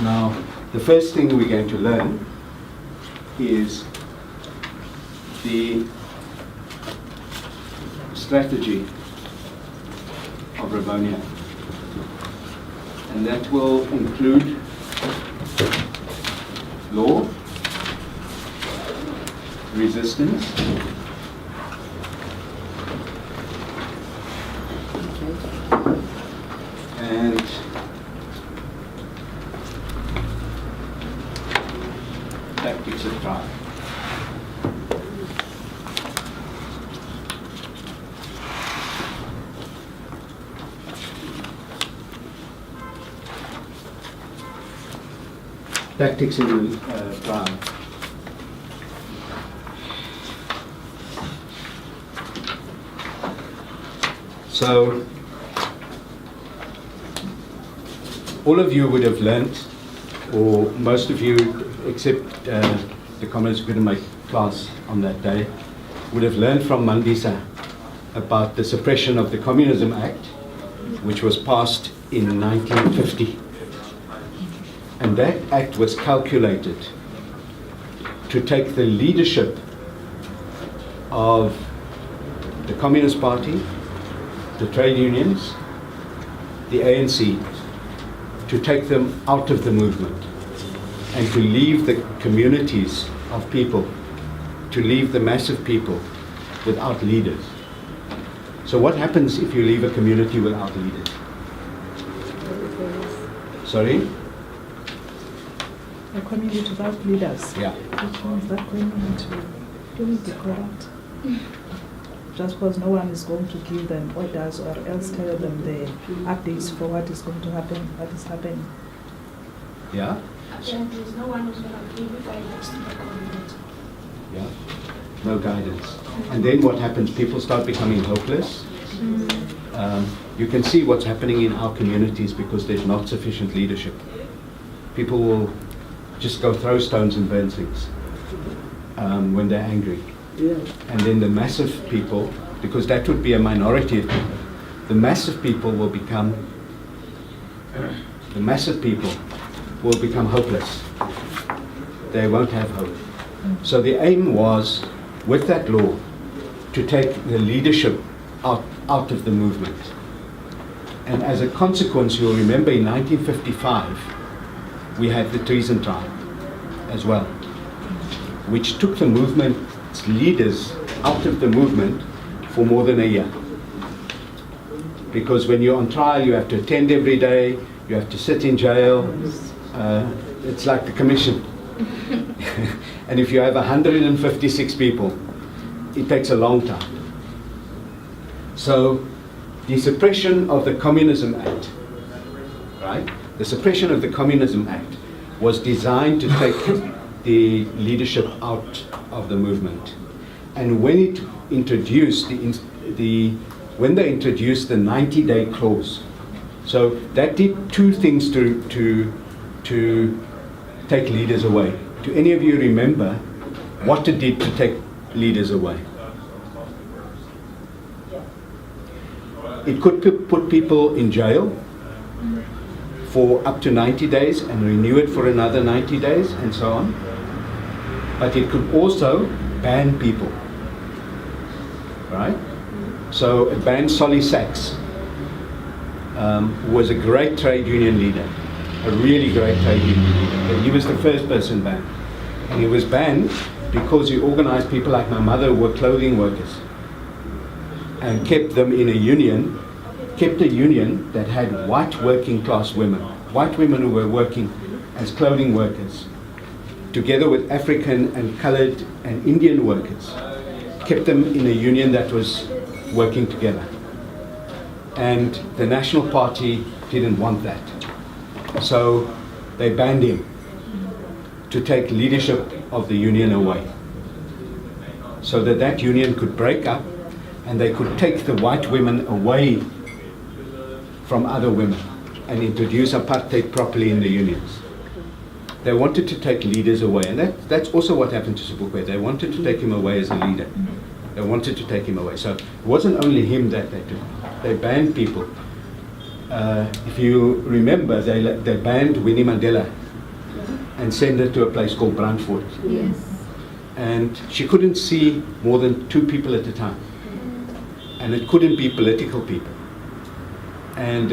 Now, the first thing we're going to learn is the strategy of Rivonia. And that will include law, resistance, and tactics of trial. Tactics in trial. So, all of you would have learnt, or most of you, except the comrades who couldn't make class on that day, would have learned from Mandisa about the Suppression of the Communism Act, which was passed in 1950. And that act was calculated to take the leadership of the Communist Party, the trade unions, the ANC, to take them out of the movement and to leave the communities of people, to leave the massive people without leaders. So what happens if you leave a community without leaders? Sorry? A community without leaders. Yeah. Which means that community will be corrupt. Just because no one is going to give them orders or else tell them the updates for what is going to happen, what is happening. Yeah? Then there's no one who's going to give you guidance to the community. Yeah. No guidance. And then what happens? People start becoming hopeless. You can see what's happening in our communities because there's not sufficient leadership. People will just go throw stones and burn things when they're angry. Yeah. And then the massive people, because that would be a minority of people, the massive people will become hopeless. They won't have hope. So the aim was, with that law, to take the leadership out of the movement. And as a consequence, you'll remember in 1955, we had the treason trial as well, which took the movement's leaders out of the movement for more than a year. Because when you're on trial, you have to attend every day, you have to sit in jail. It's like the commission. And if you have 156 people, it takes a long time. So the Suppression of the Communism Act, right? The Suppression of the Communism Act was designed to take the leadership out of the movement. And when it introduced when they introduced the 90-day clause, so that did two things to take leaders away. Do any of you remember what it did to take leaders away? It could put people in jail for up to 90 days and renew it for another 90 days and so on. But it could also ban people, right? So it banned Solly Sachs, who was a great trade union leader, a really great trade union leader. He was the first person banned. And he was banned because he organized people like my mother who were clothing workers and kept them in a union, that had white working class women, white women who were working as clothing workers, together with African and colored and Indian workers, kept them in a union that was working together. And the National Party didn't want that. So they banned him to take leadership of the union away, so that that union could break up and they could take the white women away from other women and introduce apartheid properly in the unions. They wanted to take leaders away, and that's also what happened to Sobukwe. They wanted to take him away as a leader. They wanted to take him away. So it wasn't only him that they took. They banned people. If you remember, they banned Winnie Mandela and send her to a place called Brandfort. Yes. And she couldn't see more than 2 people at a time. And it couldn't be political people. And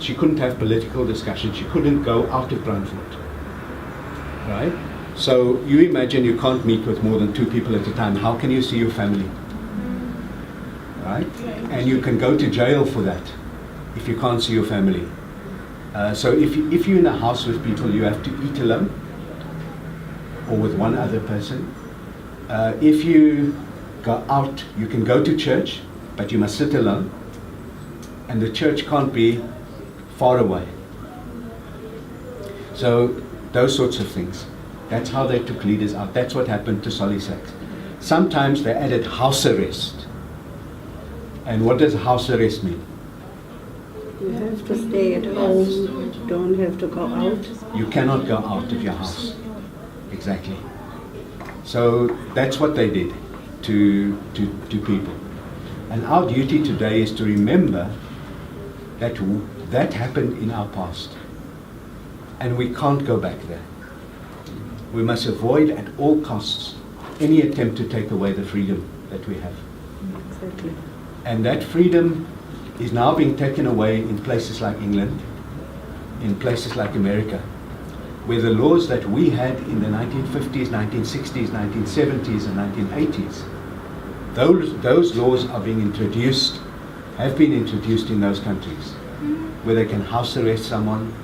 she couldn't have political discussion. She couldn't go out of Brandfort. Right? So you imagine you can't meet with more than 2 people at a time. How can you see your family? Right? And you can go to jail for that if you can't see your family. So if you're in a house with people, you have to eat alone or with one other person. If you go out, you can go to church, but you must sit alone. And the church can't be far away. So those sorts of things. That's how they took leaders out. That's what happened to Solly Sachs. Sometimes they added house arrest. And what does house arrest mean? You have to stay at home. You don't have to go out. You cannot go out of your house. Exactly. So that's what they did to people. And our duty today is to remember that happened in our past. And we can't go back there. We must avoid at all costs any attempt to take away the freedom that we have. Exactly. And that freedom is now being taken away in places like England, in places like America, where the laws that we had in the 1950s, 1960s, 1970s, and 1980s, those laws are being introduced, have been introduced in those countries, where they can house arrest someone,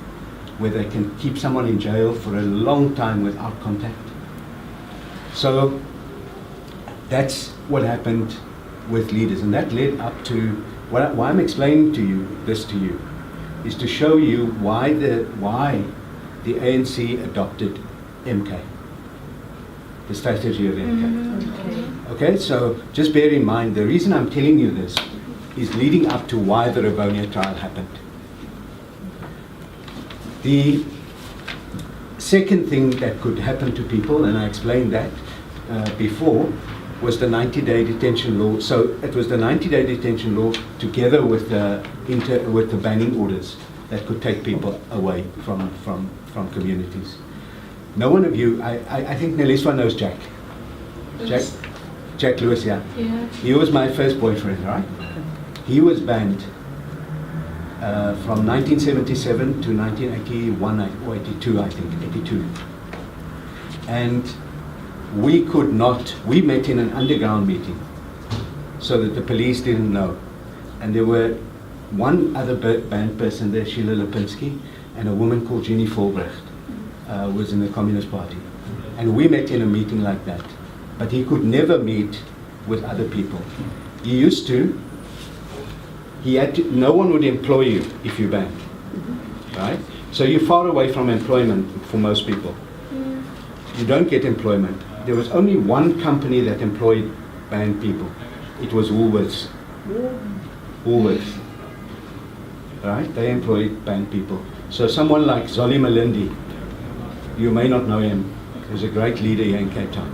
where they can keep someone in jail for a long time without contact. So that's what happened with leaders, and that led up to why I'm explaining this to you is to show you why the ANC adopted MK, the strategy of MK. Okay, so just bear in mind, the reason I'm telling you this is leading up to why the Rivonia trial happened. The second thing that could happen to people, and I explained that before, was the 90-day detention law. So it was the 90-day detention law together with the banning orders that could take people away from communities. No one of you, I think Neliswa knows Jack. Jack Lewis, yeah. He was my first boyfriend, right? He was banned from 1977 to 1981 or 82, I think, 82. And we met in an underground meeting so that the police didn't know. And there were one other banned person there, Sheila Lipinski, and a woman called Jeannie Volbrecht, was in the Communist Party. And we met in a meeting like that. But he could never meet with other people. He used to. No one would employ you if you banned, right? So you're far away from employment for most people. You don't get employment. There was only one company that employed banned people. It was Woolworths. Woolworths. Right? They employed banned people. So someone like Zolly Malindi, you may not know him. He was a great leader here in Cape Town.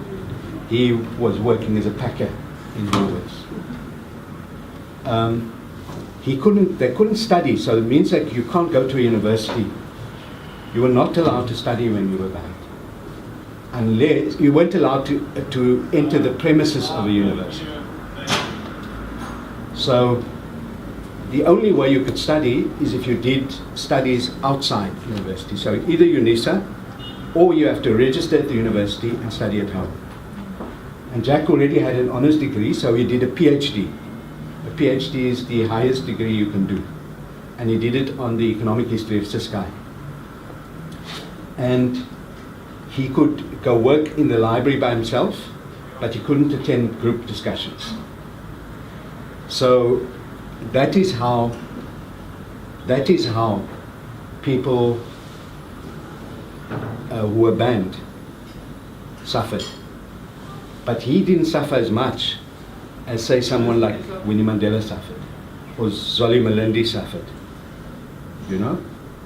He was working as a packer in Woolworths. They couldn't study, so it means that you can't go to a university. You were not allowed to study when you were banned. Unless you weren't allowed to enter the premises of a university. So the only way you could study is if you did studies outside university. So either UNISA, or you have to register at the university and study at home. And Jack already had an honours degree, so he did a PhD. A PhD is the highest degree you can do. And he did it on the economic history of Ciskei. And he could go work in the library by himself, but he couldn't attend group discussions. So that is how people who were banned suffered. But he didn't suffer as much as, say, someone like Winnie Mandela suffered, or Zolly Malindi suffered, you know?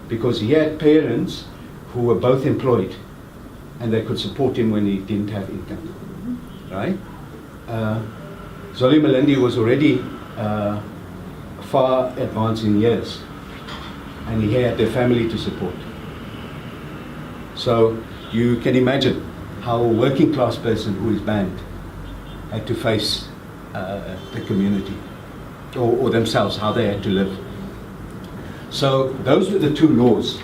Because he had parents who were both employed, and they could support him when he didn't have income, right? Zolly Malindi was already far advanced in years, and he had their family to support. So you can imagine how a working class person who is banned had to face the community or themselves, how they had to live. So those were the two laws.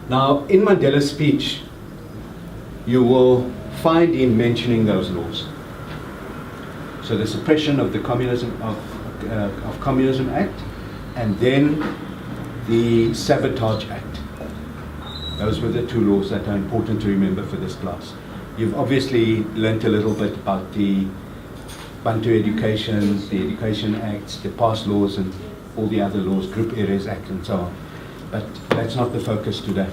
Now, in Mandela's speech, you will find him mentioning those laws. So the Suppression of the Communism Act, and then the Sabotage Act. Those were the two laws that are important to remember for this class. You've obviously learnt a little bit about the Bantu Education, the Education Acts, the past laws and all the other laws, Group Areas Act and so on. But that's not the focus today.